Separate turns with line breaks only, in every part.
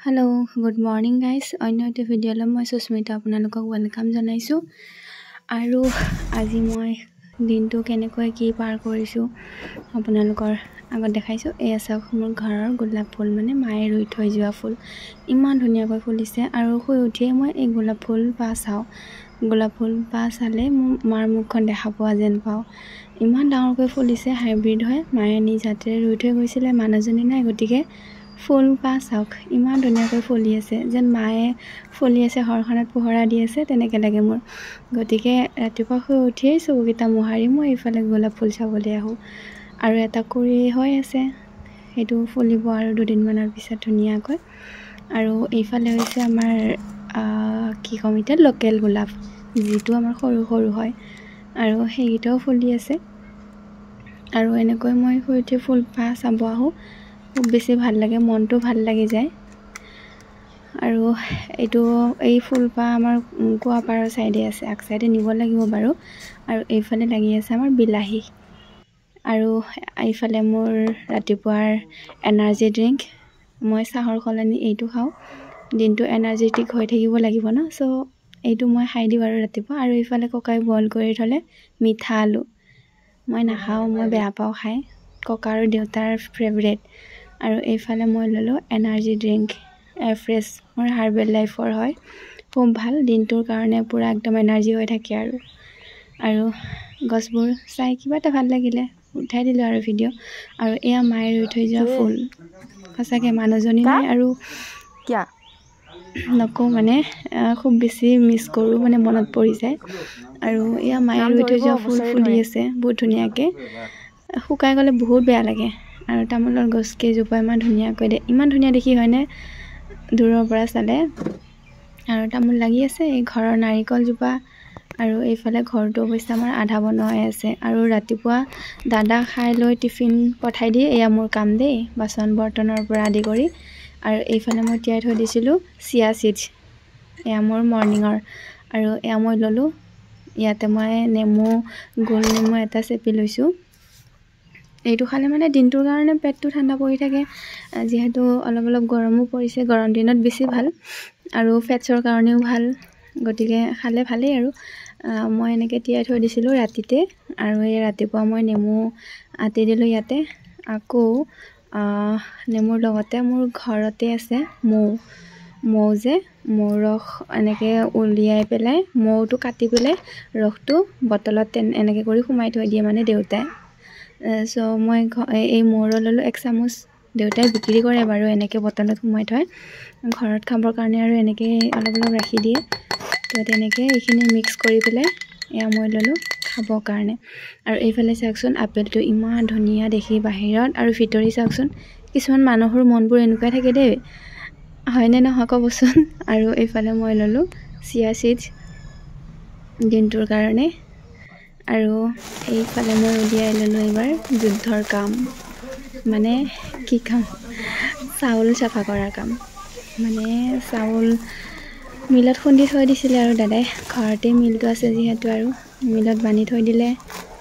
Hello, good morning guys. অন্য এটা ভিডিঅ'লৈ মই সুস্মিতা আপোনালোকক ওয়েলকাম জনাইছো আৰু আজি মই দিনটো কেনেকৈ কি পাৰ কৰিছো আপোনালোকৰ আগত দেখাইছো। এই আছে মোৰ ঘৰৰ গোলাপ ফুল, মানে মায়ে ৰুই থৈ যোৱা ফুল। ইমান ধুনীয়াকৈ ফুলিছে আৰু শুই উঠিয়ে মই এই গোলাপ ফুল চাওঁ। গোলাপ ফুল চালে মাৰ মুখখন দেখা পোৱা যেন পাওঁ। ইমান ডাঙৰকৈ ফুলিছে, হাইব্ৰিড হয়। মায়ে নিজ হাতেৰে ৰুই থৈ গৈছিলে, মানুহজনী নাই, গতিকে ফুল চাওক ইমান ধুনীয়াকৈ ফুলি আছে, যেন মায়ে ফুলি আছে, ঘৰখনত পোহৰা দি আছে তেনেকৈ লাগে মোৰ। গতিকে ৰাতিপুৱা শুই উঠিয়েই চকুকেইটা মোহাৰি মই এইফালে গোলাপ ফুল চাবলৈ আহোঁ। আৰু এটা কৰি হৈ আছে, সেইটো ফুলিব আৰু দুদিনমানৰ পিছত ধুনীয়াকৈ। আৰু এইফালে হৈছে আমাৰ কি ক'ম এতিয়া, লোকেল গোলাপ, যিটো আমাৰ সৰু সৰু হয়, আৰু সেইকেইটাও ফুলি আছে। আৰু এনেকৈ মই শুই উঠি ফুল চাব আহোঁ, খুব বেছি ভাল লাগে, মনটো ভাল লাগি যায়। আৰু এই ফুল আমাৰ কুৱাপাৰৰ চাইডে আছে, আগ চাইডে নিব লাগিব বাৰু। আৰু এইফালে লাগি আছে আমাৰ বিলাহী। আৰু এইফালে মোৰ ৰাতিপুৱাৰ এনাৰ্জি ড্ৰিংক, মই চাহৰ সলনি এইটো খাওঁ। দিনটো এনাৰ্জেটিক হৈ থাকিব লাগিব ন, চ' এইটো মই খাই দিওঁ আৰু ৰাতিপুৱা। আৰু এইফালে ককাই বইল কৰি থ'লে মিঠা আলু, মই নাখাওঁ, মই বেয়া পাওঁ খাই, ককা আৰু দেউতাৰ ফেভৰেট। আৰু এইফালে মই ল'লোঁ এনাৰ্জি ড্ৰিংক ফ্ৰেছ, মোৰ হাৰ্বেল লাইফৰ হয়, খুব ভাল, দিনটোৰ কাৰণে পূৰা একদম এনাৰ্জি হৈ থাকে। আৰু গছবোৰ চাই কিবা এটা ভাল লাগিলে, উঠাই দিলোঁ আৰু ভিডিঅ'। আৰু এয়া মায়ে ৰুই থৈ যোৱা ফুল, সঁচাকৈ মানুহজনী নাই আৰু নকওঁ, মানে খুব বেছি মিছ কৰোঁ, মানে মনত পৰি যায়। আৰু এয়া মায়ে ৰুই থৈ যোৱা ফুল ফুলি আছে বহুত ধুনীয়াকৈ, শুকাই গ'লে বহুত বেয়া লাগে। আৰু তামোলৰ গছ কেইজোপা ইমান ধুনীয়াকৈ ইমান ধুনীয়া দেখি হয়নে দূৰৰ পৰা চালে। আৰু তামোল লাগি আছে, এই ঘৰৰ নাৰিকলজোপা। আৰু এইফালে ঘৰটো অৱশ্যে আমাৰ আধা বনোৱা হৈ আছে। আৰু ৰাতিপুৱা দাদা খাই লৈ টিফিন পঠাই দিয়ে, এয়া মোৰ কাম দেই, বাচন বৰ্তনৰ পৰা আদি কৰি। আৰু এইফালে মই তিয়াই থৈ দিছিলোঁ চিয়া চিডছ, এয়া মোৰ মৰ্ণিঙৰ। আৰু এয়া মই ল'লোঁ, ইয়াতে মই গোল নেমু এটা চেপি লৈছোঁ। এইটো খালে মানে দিনটোৰ কাৰণে পেটটো ঠাণ্ডা পৰি থাকে, যিহেতু অলপ অলপ গৰমো পৰিছে, গৰম দিনত বেছি ভাল, আৰু ফেটছৰ কাৰণেও ভাল, গতিকে খালে ভালেই। আৰু মই এনেকৈ তিয়াই থৈ দিছিলোঁ ৰাতিতে, আৰু এই ৰাতিপুৱা মই নেমু আটি দিলোঁ ইয়াতে। আকৌ নেমুৰ লগতে মোৰ ঘৰতে আছে মৌ যে, মৌ ৰস এনেকৈ উলিয়াই পেলাই, মৌটো কাটি পেলাই ৰসটো বটলত এনেকৈ কৰি সোমাই থৈ দিয়ে মানে দেউতাই। চ' মই এই মৌৰ ল'লোঁ 1 চামুচ, দেউতাই বিক্ৰী কৰে বাৰু এনেকৈ বটলত সোমাই থয়, ঘৰত খাবৰ কাৰণে আৰু এনেকৈ অলপ অলপ ৰাখি দিয়ে। তো তেনেকৈ এইখিনি মিক্স কৰি পেলাই এয়া মই ল'লোঁ খাবৰ কাৰণে। আৰু এইফালে চাওকচোন, আপেলটো ইমান ধুনীয়া দেখি বাহিৰত, আৰু ভিতৰি চাওকচোন, কিছুমান মানুহৰ মনবোৰ এনেকুৱাই থাকে দেই, হয়নে নহয় ক'বচোন। আৰু এইফালে মই ল'লোঁ চিয়া চিডছ দিনটোৰ কাৰণে। আৰু এইফালে মই উলিয়াই ল'লোঁ এইবাৰ যুদ্ধৰ কাম, মানে কি কাম, চাউল চাফা কৰাৰ কাম। মানে চাউল মিলত খুন্দি থৈ দিছিলে, আৰু দাদাই ঘৰতে মিলটো আছে যিহেতু, আৰু মিলত বান্ধি থৈ দিলে।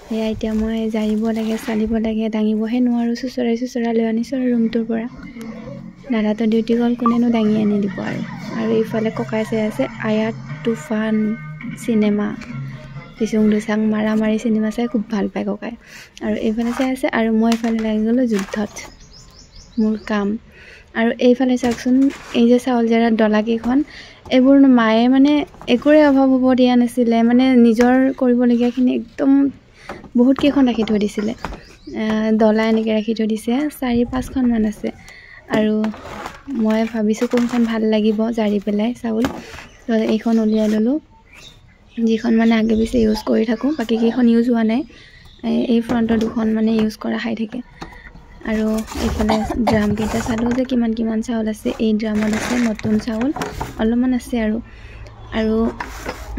সেয়া এতিয়া মই জাৰিব লাগে, চালিব লাগে, দাঙিবহে নোৱাৰোঁ, চুচৰাই লৈ আনিছোঁ আৰু ৰুমটোৰ পৰা। দাদাটো ডিউটি গ'ল, কোনেনো দাঙি আনি দিব আৰু এইফালে ককাই চাই আছে আয়াত তুফান চিনেমা, দিচুং দুচাং মাৰি চিনেমা চাই খুব ভাল পায় ককাই। আৰু এইফালে চাই আছে, আৰু মই এইফালে লাগি গ'লোঁ যুদ্ধত, মোৰ কাম। আৰু এইফালে চাওকচোন, এই যে চাউল জাৰা ডলাকেইখন, এইবোৰ মায়ে মানে একোৰে অভাৱ হ'ব দিয়া নাছিলে, মানে নিজৰ কৰিবলগীয়াখিনি একদম বহুত কেইখন ৰাখি থৈ দিছিলে, ডলা এনেকৈ ৰাখি থৈ দিছে, 4-5খনমান আছে। আৰু মই ভাবিছোঁ কোনখন ভাল লাগিব জাৰি পেলাই চাউল, তো এইখন উলিয়াই ল'লোঁ, যিখন মানে আগে পিছে ইউজ কৰি থাকোঁ, বাকীকেইখন ইউজ হোৱা নাই, এই ফ্ৰণ্টৰ 2খন মানে ইউজ কৰা খাই থাকে। আৰু এইফালে ড্ৰামকেইটা চালোঁ যে কিমান চাউল আছে, এই ড্ৰামত আছে নতুন চাউল অলপমান আছে। আৰু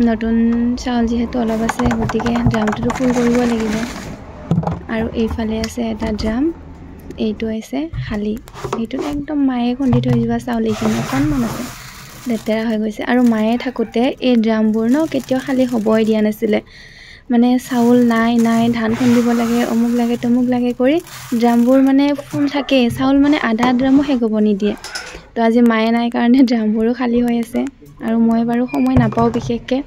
নতুন চাউল যিহেতু অলপ আছে, গতিকে ড্ৰামটোতো ফুল কৰিব লাগিব। আৰু এইফালে আছে এটা ড্ৰাম, এইটো আছে খালী, এইটোত একদম মায়ে খুন্দি থৈ যোৱা চাউল, এইখিনি অকণমান আছে, লেতেৰা হৈ গৈছে। আৰু মায়ে থাকোঁতে এই ড্ৰামবোৰ কেতিয়াও খালী হ'বই দিয়া নাছিলে, মানে চাউল নাই ধান খুন্দিব লাগে, অমুক লাগে তমুক লাগে কৰি ড্ৰামবোৰ মানে ফুল থাকেই, চাউল মানে আধা ড্ৰামো শেষ হ'ব নিদিয়ে। তো আজি মায়ে নাই কাৰণে ড্ৰামবোৰো খালী হৈ আছে আৰু মই বাৰু সময় নাপাওঁ বিশেষকৈ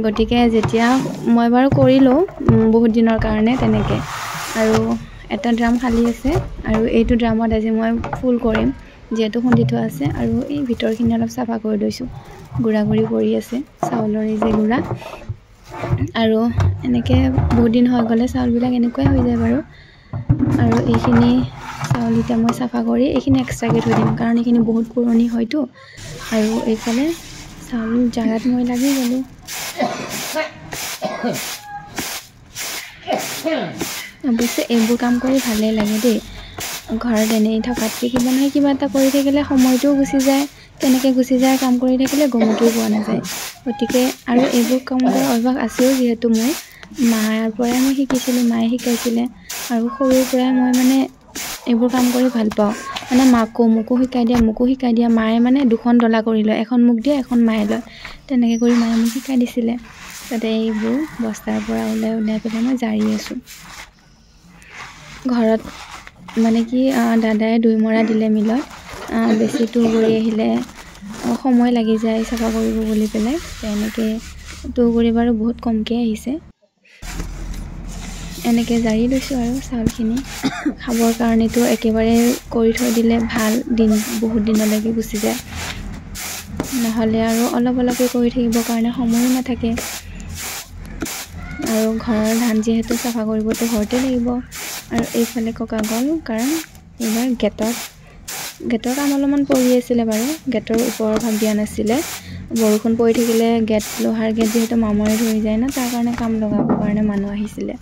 গতিকে যেতিয়া মই বাৰু কৰি লওঁ বহুত দিনৰ কাৰণে তেনেকৈ আৰু এটা ড্ৰাম খালী আছে আৰু এইটো ড্ৰামত আজি মই ফুল কৰিম যিহেতু খুন্দি থোৱা আছে আৰু এই ভিতৰখিনি অলপ চাফা কৰি লৈছোঁ গুড়া গুড়ি পৰি আছে চাউলৰ এই যে গুড়া আৰু এনেকৈ বহুত দিন হৈ গ'লে চাউলবিলাক এনেকুৱাই হৈ যায় বাৰু আৰু এইখিনি চাউল এতিয়া মই চাফা কৰি এইখিনি এক্সট্ৰাকৈ থৈ দিম কাৰণ এইখিনি বহুত পুৰণি হয়তো আৰু এইফালে চাউল জাগাত মই লাগি গ'লোঁ অৱশ্যে এইবোৰ কাম কৰি ভালেই লাগে দেই ঘৰত এনেই থকাতকৈ কিবা নহয় কিবা এটা কৰি থাকিলে সময়টোও গুচি যায় তেনেকৈ গুচি যায় কাম কৰি থাকিলে গমটোও পোৱা নাযায় গতিকে আৰু এইবোৰ কাম কৰাৰ অভ্যাস আছেও যিহেতু মই মাৰ পৰাই মই শিকিছিলোঁ মায়ে শিকাইছিলে আৰু সৰুৰ পৰাই মই মানে এইবোৰ কাম কৰি ভাল পাওঁ মানে মোকো শিকাই দিয়া মায়ে মানে দুখন ডলা কৰি লয় এখন মোক দিয়ে এখন মায়ে লয় তেনেকৈ কৰি মায়ে মোক শিকাই দিছিলে তাতে এইবোৰ বস্তাৰ পৰা ওলাই পেলাই মই জাৰি আছোঁ ঘৰত মানে কি দাদাই 2 মৰা দিলে মিলত বেছি তুঁহ গুৰি আহিলে সময় লাগি যায় চাফা কৰিব বুলি পেলাই তেনেকৈ তুঁহ গুৰি বাৰু বহুত কমকৈ আহিছে এনেকৈ জাৰি লৈছোঁ আৰু চাউলখিনি খাবৰ কাৰণেতো একেবাৰে কৰি থৈ দিলে ভাল বহুত দিনলৈকে গুচি যায় নহ'লে আৰু অলপ অলপকৈ কৰি থাকিবৰ কাৰণে সময়ো নাথাকে আৰু ঘৰৰ ধান যিহেতু চাফা কৰিবতো ঘৰতে লাগিব আৰু এইফালে ককা গ'ল কাৰণ এইবাৰ গেটৰ কাম অলপমান পৰি আছিলে বাৰু গেটৰ ওপৰৰ ভাগ দিয়া নাছিলে বৰষুণ পৰি থাকিলে লোহাৰ গেট যিহেতু মামৰে ধৰি যায় ন তাৰ কাৰণে কাম লগাবৰ কাৰণে মানুহ আহিছিলে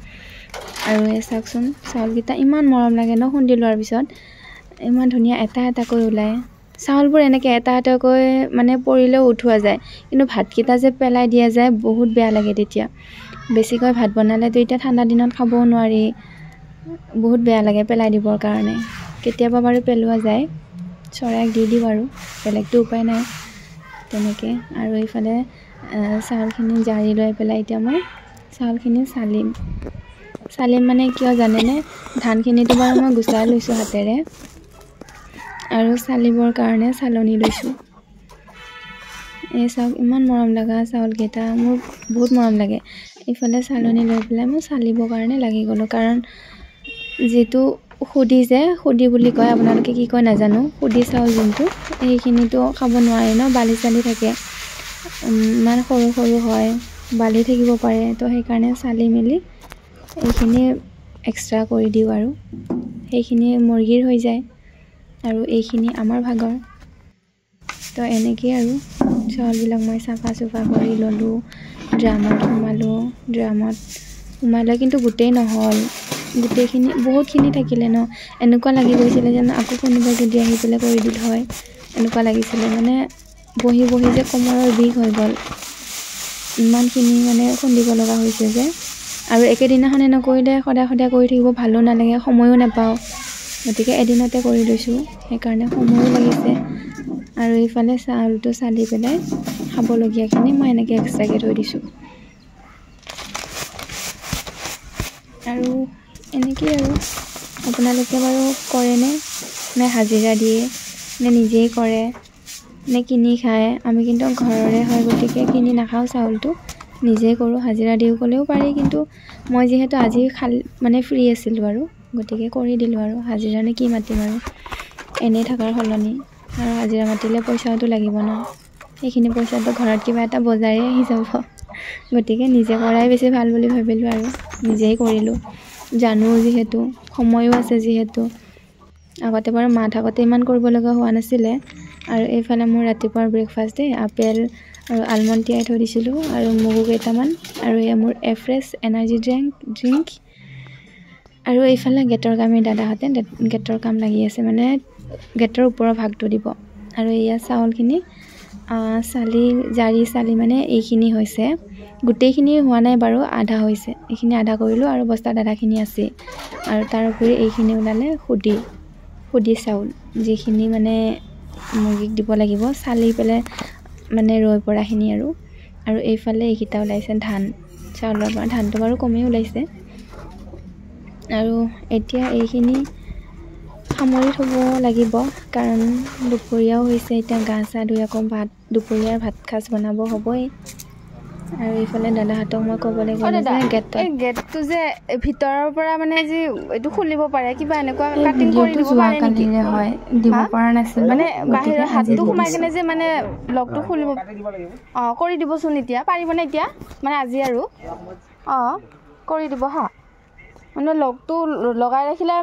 আৰু এই চাওকচোন চাউলকেইটা ইমান মৰম লাগে ন খুন্দি লোৱাৰ পিছত ইমান ধুনীয়া এটা এটাকৈ ওলায় চাউলবোৰ এনেকৈ এটা এটাকৈ মানে পৰিলেও উঠোৱা যায় কিন্তু ভাতকেইটা যে পেলাই দিয়া যায় বহুত বেয়া লাগে তেতিয়া বেছিকৈ ভাত বনালেতো এতিয়া ঠাণ্ডা দিনত খাবও নোৱাৰি বহুত বেয়া লাগে পেলাই দিবৰ কাৰণে কেতিয়াবা বাৰু পেলোৱা যায় চৰাইক দি দিওঁ আৰু বেলেগতো উপায় নাই তেনেকৈ আৰু এইফালে চাউলখিনি জাৰি লৈ পেলাই এতিয়া মই চাউলখিনি চালিম মানে কিয় জানেনে ধানখিনিতো বাৰু মই গুচাই লৈছোঁ হাতেৰে আৰু চালিবৰ কাৰণে চালনি লৈছোঁ এই চাউল ইমান মৰম লগা চাউলকেইটা মোৰ বহুত মৰম লাগে এইফালে চালনি লৈ পেলাই মই চালিবৰ কাৰণে লাগি গ'লোঁ কাৰণ যিটো সুদি বুলি কয় আপোনালোকে কি কয় নাজানো সুদি চাউল যোনটো সেইখিনিতো খাব নোৱাৰে ন বালি চালি থাকে ইমান সৰু হয় বালি থাকিব পাৰে তো সেইকাৰণে চালি মেলি এইখিনি এক্সট্ৰা কৰি দিওঁ আৰু সেইখিনি মুৰ্গীৰ হৈ যায় আৰু এইখিনি আমাৰ ভাগৰ তো এনেকেই আৰু চাউলবিলাক মই চাফা কৰি ল'লোঁ ড্ৰামত সোমাই লৈ কিন্তু গোটেই নহ'ল গোটেইখিনি বহুতখিনি থাকিলে ন এনেকুৱা লাগি গৈছিলে যেন আকৌ কোনোবাই যদি আহি পেলাই কৰি দিল হয় এনেকুৱা লাগিছিলে মানে বহি যে কোমৰৰ বিষ হৈ গ'ল ইমানখিনি মানে খুন্দিব লগা হৈছে যে আৰু একেদিনাখনে নকৰিলে সদায় কৰি থাকিব ভালো নালাগে সময়ো নাপাওঁ গতিকে এদিনতে কৰি লৈছোঁ সেইকাৰণে সময়ো লাগিছে আৰু এইফালে চাউলটো চালি পেলাই খাবলগীয়াখিনি মই এনেকৈ এক্সট্ৰাকৈ থৈ দিছোঁ আৰু এনেকেই আৰু আপোনালোকে বাৰু কৰেনে নে হাজিৰা দিয়ে নে নিজেই কৰে নে কিনি খায় আমি কিন্তু ঘৰৰে হয় গতিকে কিনি নাখাওঁ চাউলটো নিজেই কৰোঁ হাজিৰা দিওঁ ক'লেও পাৰি কিন্তু মই যিহেতু আজি মানে ফ্ৰী আছিলোঁ আৰু গতিকে কৰি দিলোঁ আৰু হাজিৰানে কি মাতিম আৰু এনেই থকাৰ সলনি আৰু হাজিৰা মাতিলে পইচাওতো লাগিব ন সেইখিনি পইচাটো ঘৰত কিবা এটা বজাৰেই আহি যাব গতিকে নিজে কৰাই বেছি ভাল বুলি ভাবিলোঁ আৰু নিজেই কৰিলোঁ জানো যিহেতু সময়ো আছে যিহেতু আগতে বাৰু মা থাকোঁতে ইমান কৰিব লগা হোৱা নাছিলে আৰু এইফালে মোৰ ৰাতিপুৱাৰ ব্ৰেকফাষ্ট আপেল আৰু আলমণ্ড তিয়াই থৈ দিছিলোঁ আৰু মগু কেইটামান আৰু এয়া মোৰ এফ্ৰেছ এনাৰ্জি ড্ৰিংক আৰু এইফালে গেটৰ কামেই দাদাহঁতে গেটৰ কাম লাগি আছে মানে গেটৰ ওপৰৰ ভাগটো দিব আৰু এয়া চাউলখিনি জাৰি মানে এইখিনি হৈছে গোটেইখিনি হোৱা নাই বাৰু আধা হৈছে এইখিনি আধা কৰিলোঁ আৰু বস্তাত আধাখিনি আছে আৰু তাৰ উপৰি এইখিনি ওলালে সুদি চাউল যিখিনি মানে মুৰ্গীক দিব লাগিব চালি পেলাই মানে ৰৈ পৰাখিনি আৰু এইফালে এইকেইটা ওলাইছে ধান চাউলৰ পৰা ধানটো বাৰু কমেই ওলাইছে আৰু এতিয়া এইখিনি সামৰি থ'ব লাগিব কাৰণ দুপৰীয়াও হৈছে এতিয়া গা চা ধুই আকৌ দুপৰীয়াৰ ভাত সাজ বনাব হ'বই আৰু এইফালে দাদাহঁতক মই ক'বলৈ গ'লে যে গেটটো যে ভিতৰৰ পৰা মানে যে এইটো খুলিব পাৰে কিবা এনেকুৱা কাটিং কৰি দিব পাৰে নেকি হয় দিব পৰা নাছিল মানে বাহিৰৰ হাতটো সোমাই কেনে যে মানে লকটো খুলিব কৰি দিবচোন এতিয়া পাৰিবনে এতিয়া মানে আজি আৰু কৰি দিব হা মানে লকটো লগাই ৰাখিলে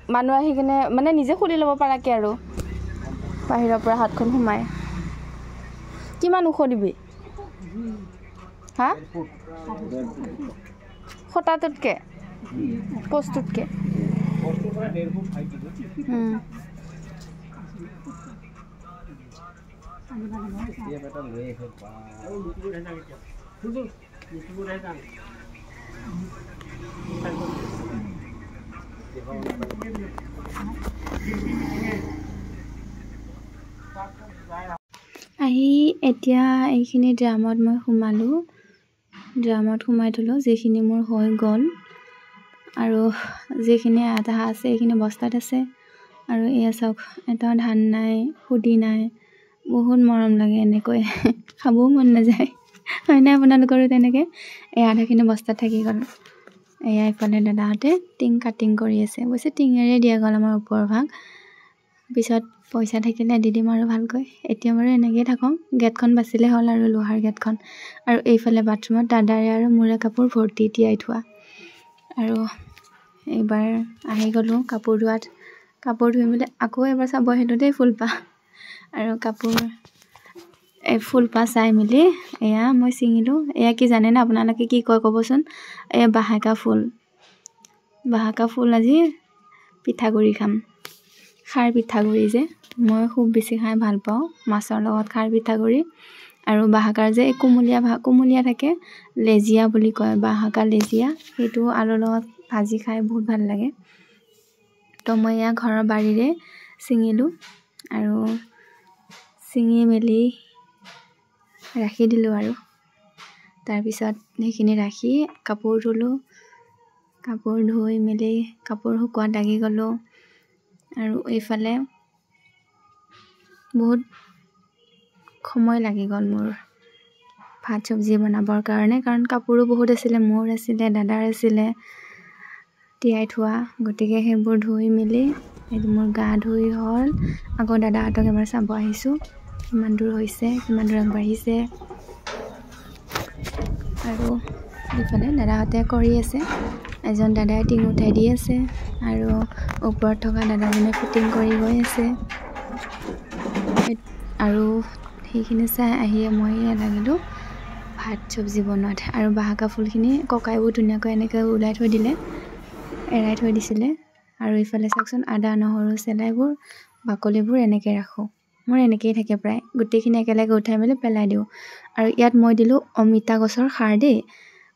মানুহ আহি কিনে মানে নিজে খুলি ল'ব পৰাকে আৰু বাহিৰৰ পৰা হাতখন সোমাই কিমান ওখ দিবি হা খটাটোতকে পোষ্টটোতকে আহি এতিয়া এইখিনি ড্ৰামত মই সোমালোঁ ড্ৰামত সোমাই থলোঁ যিখিনি মোৰ হৈ গ'ল আৰু যিখিনি আধা আছে এইখিনি বস্তাত আছে আৰু এয়া চাওক এটাও ধান নাই সুদি নাই বহুত মৰম লাগে এনেকৈ খাবও মন নাযায় হয়নে আপোনালোকৰো তেনেকৈ এই আধাখিনি বস্তাত থাকি গ'ল এয়া ইফালে দাদাহঁতে টিং কাটিং কৰি আছে অৱশ্যে টিঙেৰে দিয়া গ'ল আমাৰ ওপৰৰ ভাগ পিছত পইচা থাকিলে দি দিম আৰু ভালকৈ এতিয়া বাৰু এনেকৈয়ে থাকক গেটখন বাচিলে হ'ল আৰু লোহাৰ গেটখন আৰু এইফালে বাথৰুমত দাদাৰে আৰু মোৰে কাপোৰ ভৰ্তি তিয়াই থোৱা আৰু এইবাৰ আহি গ'লোঁ কাপোৰ ধোৱাত কাপোৰ ধুই মেলি আকৌ এবাৰ চাব সেইটোতেই ফুলপাহ আৰু কাপোৰ এই ফুলপাহ চাই মেলি এয়া মই ছিঙিলোঁ এয়া কি জানেনে আপোনালোকে কি কয় ক'বচোন এয়া বাহাকা ফুল আজি পিঠাগুড়ি খাম খাৰ পিঠাগুড়ি যে মই খুব বেছি খাই ভাল পাওঁ মাছৰ লগত খাৰ পিঠাগুড়ি আৰু বাহাকাৰ যে এই কোমলীয়া থাকে লেজিয়া বুলি কয় বাহাকা লেজিয়া সেইটো আলুৰ লগত ভাজি খাই বহুত ভাল লাগে তো মই এয়া ঘৰৰ বাৰীৰে ছিঙিলোঁ আৰু ছিঙি মেলি ৰাখি দিলোঁ আৰু তাৰপিছত সেইখিনি ৰাখি কাপোৰ ধুলোঁ কাপোৰ ধুই মেলি কাপোৰ শুকোৱাত লাগি গ'লোঁ আৰু এইফালে বহুত সময় লাগি গ'ল মোৰ ভাত চব্জি বনাবৰ কাৰণে কাৰণ কাপোৰো বহুত আছিলে মোৰ আছিলে দাদাৰ আছিলে তিয়াই থোৱা গতিকে সেইবোৰ ধুই মেলি মোৰ গা ধুই হ'ল আকৌ দাদাহঁতক এবাৰ চাব আহিছোঁ কিমান দূৰ হৈছে কিমান দূৰ আগবাঢ়িছে আৰু এইফালে দাদাহঁতে কৰি আছে এজন দাদাই টিং উঠাই দি আছে আৰু ওপৰত থকা দাদাজনে ফিটিং কৰি গৈ আছে আৰু সেইখিনি চাই আহিয়ে মই লাগিলোঁ ভাত চব্জি বনোৱাত আৰু বাহাকা ফুলখিনি ককাইবোৰ ধুনীয়াকৈ এনেকৈ ওলাই থৈ দিলে এৰাই থৈ দিছিলে আৰু ইফালে চাওকচোন আদা নহৰু চেলাইবোৰ বাকলিবোৰ এনেকৈ ৰাখোঁ মোৰ এনেকৈয়ে থাকে প্ৰায় গোটেইখিনি একেলগে উঠাই মেলি পেলাই দিওঁ আৰু ইয়াত মই দিলোঁ অমিতা গছৰ সাৰ দেই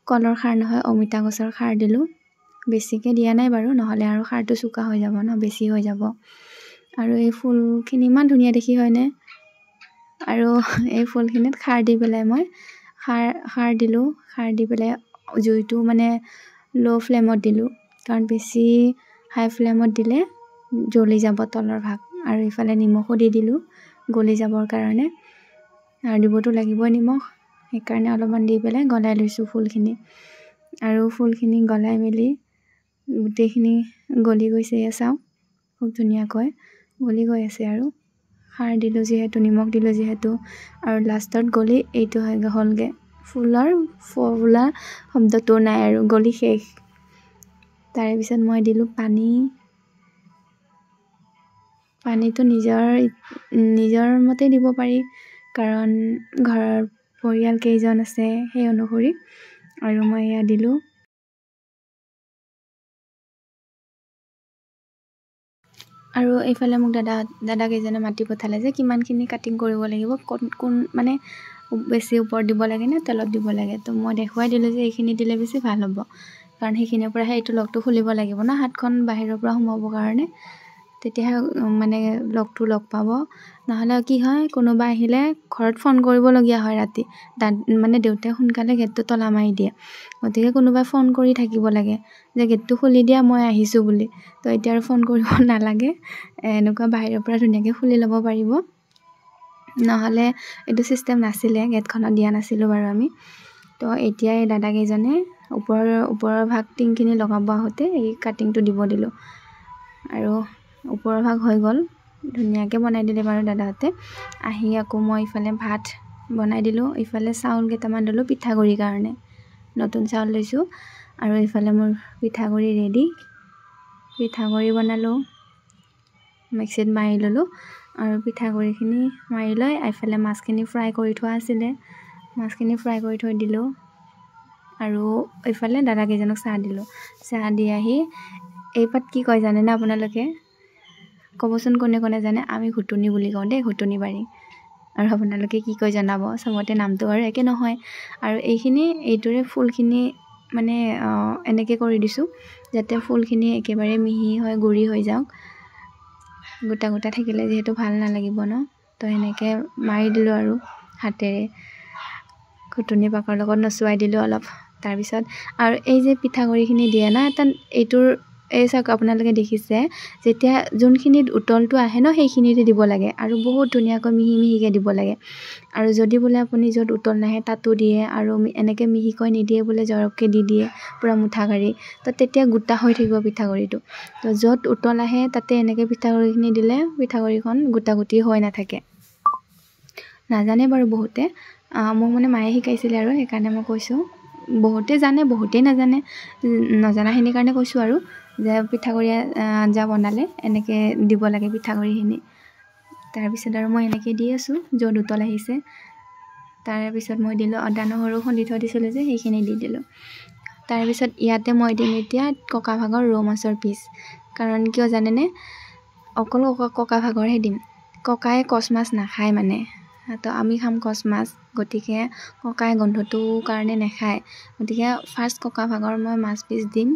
কলৰ সাৰ নহয় অমিতা গছৰ সাৰ দিলোঁ বেছিকৈ দিয়া নাই বাৰু নহ'লে আৰু সাৰটো চোকা হৈ যাব ন বেছি হৈ যাব আৰু এই ফুলখিনি ইমান ধুনীয়া দেখি হয়নে আৰু এই ফুলখিনিত সাৰ দি পেলাই মই সাৰ দিলোঁ সাৰ দি পেলাই জুইটো মানে ল' ফ্লেমত দিলোঁ কাৰণ বেছি হাই ফ্লেমত দিলে জ্বলি যাব তলৰ ভাগ আৰু ইফালে নিমখো দি দিলোঁ গলি যাবৰ কাৰণে আৰু দিবতো লাগিবই নিমখ সেইকাৰণে অলপমান দি পেলাই গলাই লৈছোঁ ফুলখিনি আৰু ফুলখিনি গলাই মেলি গোটেইখিনি গলি গৈছে এয়া চাওক খুব ধুনীয়াকৈ গলি গৈ আছে আৰু সাৰ দিলোঁ যিহেতু নিমখ দিলোঁ যিহেতু আৰু লাষ্টত গলি এইটো হ'লগৈ ফুলাৰ শব্দটো নাই আৰু গলি শেষ তাৰে পিছত মই দিলোঁ পানীটো নিজৰ মতে দিব পাৰি কাৰণ ঘৰৰ পৰিয়াল কেইজন আছে সেই অনুসৰি আৰু মই এয়া দিলোঁ আৰু এইফালে মোক দাদা কেইজনে মাতি পঠালে যে কিমানখিনি কাটিং কৰিব লাগিব কোন মানে বেছি ওপৰত দিব লাগে নে তলত দিব লাগে তো মই দেখুৱাই দিলোঁ যে এইখিনি দিলে বেছি ভাল হ'ব কাৰণ সেইখিনিৰ পৰাহে এইটো লকটো খুলিব লাগিব না হাতখন বাহিৰৰ পৰা সোমাবৰ কাৰণে তেতিয়াহে মানে লগটো লগ পাব নহ'লে কি হয় কোনোবা আহিলে ঘৰত ফোন কৰিবলগীয়া হয় ৰাতি মানে দেউতাই সোনকালে গেটটো তলা মাৰি দিয়ে গতিকে কোনোবাই ফোন কৰি থাকিব লাগে যে গেটটো খুলি দিয়া মই আহিছোঁ বুলি তো এতিয়া আৰু ফোন কৰিব নালাগে এনেকুৱা বাহিৰৰ পৰা ধুনীয়াকৈ খুলি ল'ব পাৰিব নহ'লে এইটো চিষ্টেম নাছিলে গেটখনত দিয়া নাছিলোঁ বাৰু আমি তো এতিয়া এই দাদাকেইজনে ওপৰৰ ভাগ টিংখিনি লগাব আহোঁতে এই কাটিংটো দিব দিলোঁ আৰু ওপৰৰ ভাগ হৈ গ'ল ধুনীয়াকৈ বনাই দিলে বাৰু দাদাহঁতে আহি আকৌ মই ইফালে ভাত বনাই দিলোঁ ইফালে চাউল কেইটামান দিলোঁ পিঠাগুড়িৰ কাৰণে নতুন চাউল লৈছোঁ আৰু ইফালে মোৰ পিঠাগুড়ি ৰেডি পিঠাগুড়ি বনালোঁ মিক্সিত মাৰি ল'লোঁ আৰু পিঠাগুড়িখিনি মাৰি লৈ এইফালে মাছখিনি ফ্ৰাই কৰি থোৱা আছিলে মাছখিনি ফ্ৰাই কৰি থৈ দিলোঁ আৰু এইফালে দাদাকেইজনক চাহ দিলোঁ চাহ দি আহি এইপাত কি কয় জানেনে আপোনালোকে ক'বচোন কোনে কোনে জানে আমি ঘুটুনি বুলি কওঁ দেই ঘুটুনি বাৰী আৰু আপোনালোকে কি কয় জনাব চবতে নামটো আৰু একে নহয় আৰু এইটোৰে ফুলখিনি মানে এনেকৈ কৰি দিছোঁ যাতে ফুলখিনি একেবাৰে মিহি হৈ গুড়ি হৈ যাওক গোটা গোটা থাকিলে যিহেতু ভাল নালাগিব ন তো এনেকৈ মাৰি দিলোঁ আৰু হাতেৰে ঘুটুনি পাকৰ লগত নচুৱাই দিলোঁ অলপ তাৰপিছত আৰু এই যে পিঠাগুড়িখিনি দিয়ে না এইটোৰ এই চাওক আপোনালোকে দেখিছে যেতিয়া যোনখিনিত উতলটো আহে ন সেইখিনিতে দিব লাগে আৰু বহুত ধুনীয়াকৈ মিহি মিহিকৈ দিব লাগে আৰু যদি বোলে আপুনি য'ত উতল নাহে তাতো দিয়ে আৰু এনেকৈ মিহিকৈ নিদিয়ে বোলে জৰককৈ দি দিয়ে পূৰা মুঠা কাঢ়ি তো তেতিয়া গোটা হৈ থাকিব পিঠাগুড়িটো তো য'ত উতল আহে তাতে এনেকৈ পিঠাগুড়িখিনি দিলে পিঠাগুড়িখন গোটা গুটি হৈ নাথাকে নাজানে বাৰু বহুতে মোক মানে মায়ে শিকাইছিলে আৰু সেইকাৰণে মই কৈছোঁ বহুতে জানে বহুতেই নাজানে নজনাখিনিৰ কাৰণে কৈছোঁ আৰু যে পিঠাগুড়ি আঞ্জা বনালে এনেকৈ দিব লাগে পিঠাগুড়িখিনি তাৰপিছত আৰু মই এনেকৈ দি আছোঁ য'ত উতল আহিছে তাৰপিছত মই দিলোঁ আদা নহৰু খুন্দি থৈ দিছিলোঁ যে সেইখিনি দি দিলোঁ তাৰপিছত ইয়াতে মই দিম এতিয়া ককা ভাগৰ ৰৌ মাছৰ পিচ কাৰণ কিয় জানেনে অকল ককা ভাগৰহে দিম ককাই কচ মাছ নাখায় মানে তো আমি খাম কচ মাছ গতিকে ককাই গোন্ধটোৰ কাৰণে নাখায় গতিকে ফাৰ্ষ্ট ককা ভাগৰ মই মাছ পিচ দিম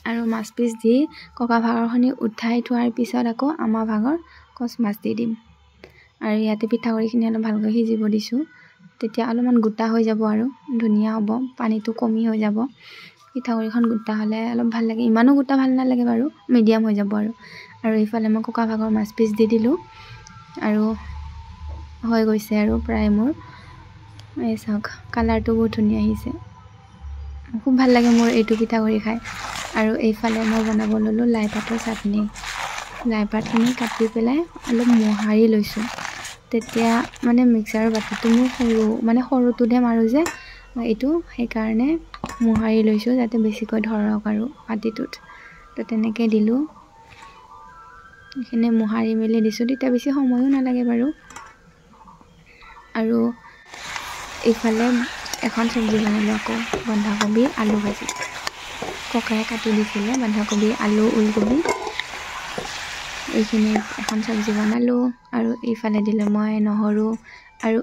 আৰু মাছ পিচ দি ককা ভাগৰখিনি উঠাই থোৱাৰ পিছত আকৌ আমাৰ ভাগৰ কচ মাছ দি দিম আৰু ইয়াতে পিঠাগুড়িখিনি অলপ ভালকৈ সিজিব দিছোঁ তেতিয়া অলপমান গোটা হৈ যাব আৰু ধুনীয়া হ'ব পানীটো কমি হৈ যাব পিঠাগুড়িখন গোটা হ'লে অলপ ভাল লাগে ইমানো গোটা ভাল নালাগে বাৰু মিডিয়াম হৈ যাব আৰু ইফালে মই ককা ভাগৰ মাছ পিচ দি দিলোঁ আৰু হৈ গৈছে আৰু প্ৰায় মোৰ এই চাওক কালাৰটো বহুত ধুনীয়া আহিছে খুব ভাল লাগে মোৰ এইটো পিঠাগুড়ি খাই আৰু এইফালে মই বনাব ল'লোঁ লাই পাতৰ চাটনি লাই পাতখিনি কাটি পেলাই অলপ মোহাৰি লৈছোঁ তেতিয়া মানে মিক্সাৰৰ বাতিটো মোৰ সৰুটোতহে মাৰোঁ যে এইটো সেইকাৰণে মোহাৰি লৈছোঁ যাতে বেছিকৈ ধৰক আৰু বাতিটোত তো তেনেকৈ দিলোঁ এইখিনি মোহাৰি মেলি দিছোঁ তেতিয়া বেছি সময়ো নালাগে বাৰু আৰু এইফালে এখন চব্জি বনালোঁ আকৌ বন্ধাকবি আলু ভাজি ককাই কাটি দিছিলে বন্ধাকবি আলু ওলকবি এইখিনি এখন চব্জি বনালোঁ আৰু এইফালে দিলোঁ মই নহৰু আৰু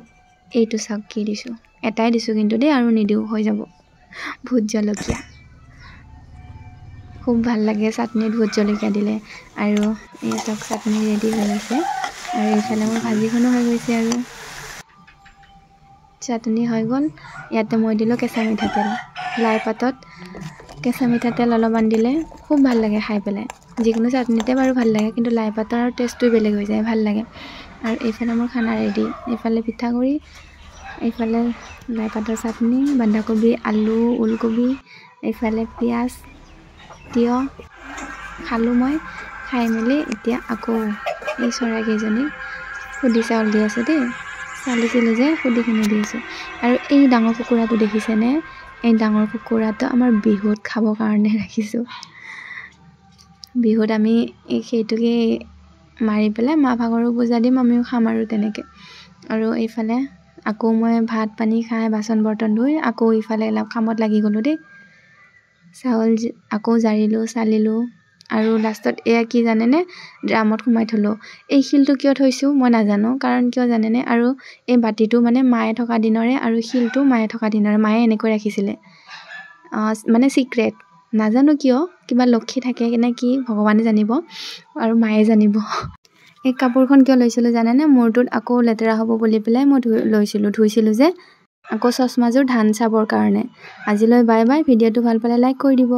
এইটো চাওক কি দিছোঁ এটাই দিছোঁ কিন্তু দেই আৰু নিদিওঁ হৈ যাব ভোট জলকীয়া খুব ভাল লাগে চাটনিত ভোট জলকীয়া দিলে আৰু এই চাওক চাটনি ৰেডি হৈ গৈছে আৰু এইফালে মোৰ ভাজিখনো হৈ গৈছে আৰু চাটনি হৈ গ'ল ইয়াতে মই দিলোঁ কেঁচা মিঠাতেল লাই পাতত কেঁচা মিঠাতেল অলপমান দিলে খুব ভাল লাগে খাই পেলাই যিকোনো চাটনিতে বাৰু ভাল লাগে কিন্তু লাই পাতৰ টেষ্টটো বেলেগ হৈ যায় ভাল লাগে আৰু এইফালে মোৰ খানা ৰেডি এইফালে পিঠাগুড়ি এইফালে লাই পাতৰ চাটনি বন্ধাকবি আলু ওলকবি এইফালে পিঁয়াজ তিয়ঁহ খালোঁ মই খাই মেলি এতিয়া আকৌ এই চৰাইকেইজনীক সুধি চাউল দি আছোঁ দেই চালিছিলোঁ যে সুধিখিনি দি আছোঁ আৰু এই ডাঙৰ কুকুৰাটো দেখিছেনে এই ডাঙৰ কুকুৰাটো আমাৰ বিহুত খাবৰ কাৰণে ৰাখিছোঁ বিহুত আমি সেইটোকে মাৰি পেলাই মা ভাগৰো পূজা দিম আমিও খাম আৰু তেনেকৈ আৰু এইফালে আকৌ মই ভাত পানী খাই বাচন বৰ্তন ধুই আকৌ ইফালে অলপ কামত লাগি গ'লোঁ দেই চাউল আকৌ জাৰিলোঁ চালিলোঁ আৰু লাষ্টত এয়া কি জানেনে ড্ৰামত সোমাই থলোঁ এই শিলটো কিয় থৈছোঁ মই নাজানো কাৰণ কিয় জানেনে আৰু এই বাতিটো মানে মায়ে থকা দিনৰে আৰু শিলটো মায়ে থকা দিনৰে মায়ে এনেকৈ ৰাখিছিলে মানে চিক্ৰেট নাজানো কিয় কিবা লক্ষী থাকে নে কি ভগৱানে জানিব আৰু মায়ে জানিব এই কাপোৰখন কিয় লৈছিলোঁ জানেনে মূৰটোত আকৌ লেতেৰা হ'ব বুলি পেলাই মই ধুইছিলোঁ যে আকৌ চশমাযোৰ ধান চাবৰ কাৰণে আজিলৈ বাই বাই ভিডিঅ'টো ভাল পালে লাইক কৰি দিব